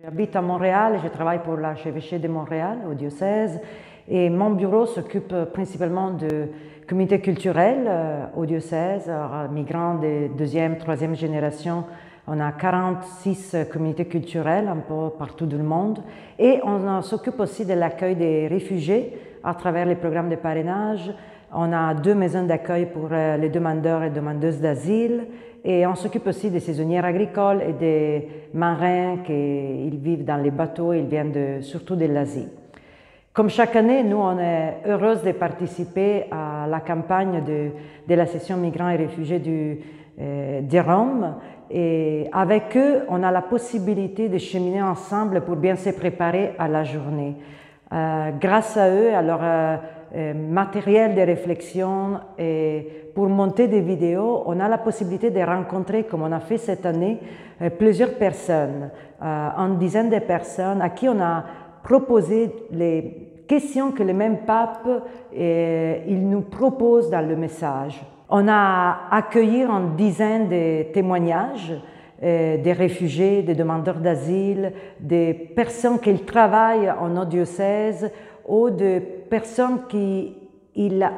J'habite à Montréal et je travaille pour l'archevêché de Montréal, au diocèse. Et mon bureau s'occupe principalement de communautés culturelles au diocèse, migrants de deuxième, troisième génération. On a 46 communautés culturelles un peu partout dans le monde. Et on s'occupe aussi de l'accueil des réfugiés à travers les programmes de parrainage. On a 2 maisons d'accueil pour les demandeurs et demandeuses d'asile. Et on s'occupe aussi des saisonniers agricoles et des marins qui vivent dans les bateaux, ils viennent surtout de l'Asie. Comme chaque année, nous, on est heureuse de participer à la campagne de la session Migrants et Réfugiés de Rome. Et avec eux, on a la possibilité de cheminer ensemble pour bien se préparer à la journée. Grâce à eux, à leur matériel de réflexion et pour monter des vidéos, on a la possibilité de rencontrer, comme on a fait cette année, plusieurs personnes, une dizaine de personnes à qui on a proposé les questions que le même pape il nous propose dans le message. On a accueilli une dizaine de témoignages des réfugiés, des demandeurs d'asile, des personnes qui travaillent en notre diocèse ou de personnes qui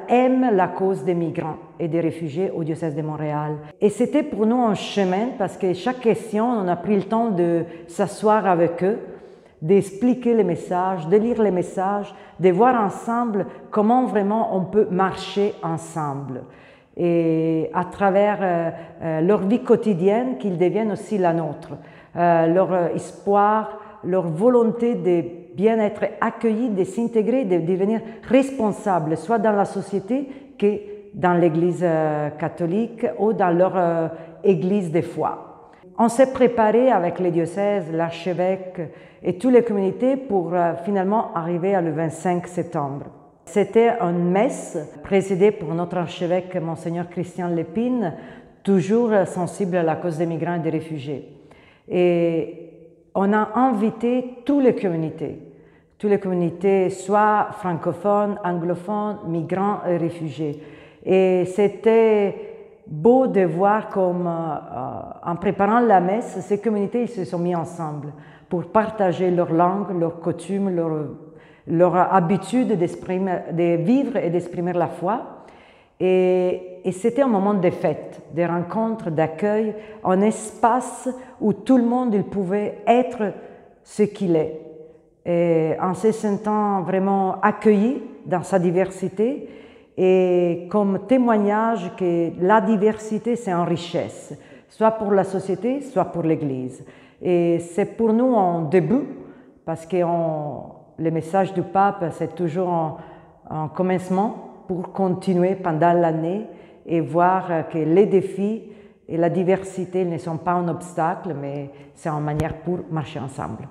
aiment la cause des migrants et des réfugiés au diocèse de Montréal. Et c'était pour nous un chemin parce que chaque question, on a pris le temps de s'asseoir avec eux, d'expliquer les messages, de lire les messages, de voir ensemble comment vraiment on peut marcher ensemble. Et à travers leur vie quotidienne, qu'ils deviennent aussi la nôtre. Leur espoir, leur volonté de bien être accueillis, de s'intégrer, de devenir responsables, soit dans la société que dans l'Église catholique ou dans leur Église de foi. On s'est préparé avec les diocèses, l'archevêque et toutes les communautés pour finalement arriver le 25 septembre. C'était une messe présidée par notre archevêque, Monseigneur Christian Lépine, toujours sensible à la cause des migrants et des réfugiés. Et on a invité toutes les communautés, soit francophones, anglophones, migrants et réfugiés. Et c'était beau de voir comme, en préparant la messe, ces communautés ils se sont mis ensemble pour partager leur langue, leurs coutumes, leur habitude de vivre et d'exprimer la foi. Et c'était un moment de fête, de rencontre, d'accueil, un espace où tout le monde il pouvait être ce qu'il est. Et en se sentant vraiment accueilli dans sa diversité et comme témoignage que la diversité c'est une richesse, soit pour la société, soit pour l'Église. Et c'est pour nous un début parce que le message du pape c'est toujours un commencement pour continuer pendant l'année et voir que les défis et la diversité ne sont pas un obstacle, mais c'est une manière pour marcher ensemble.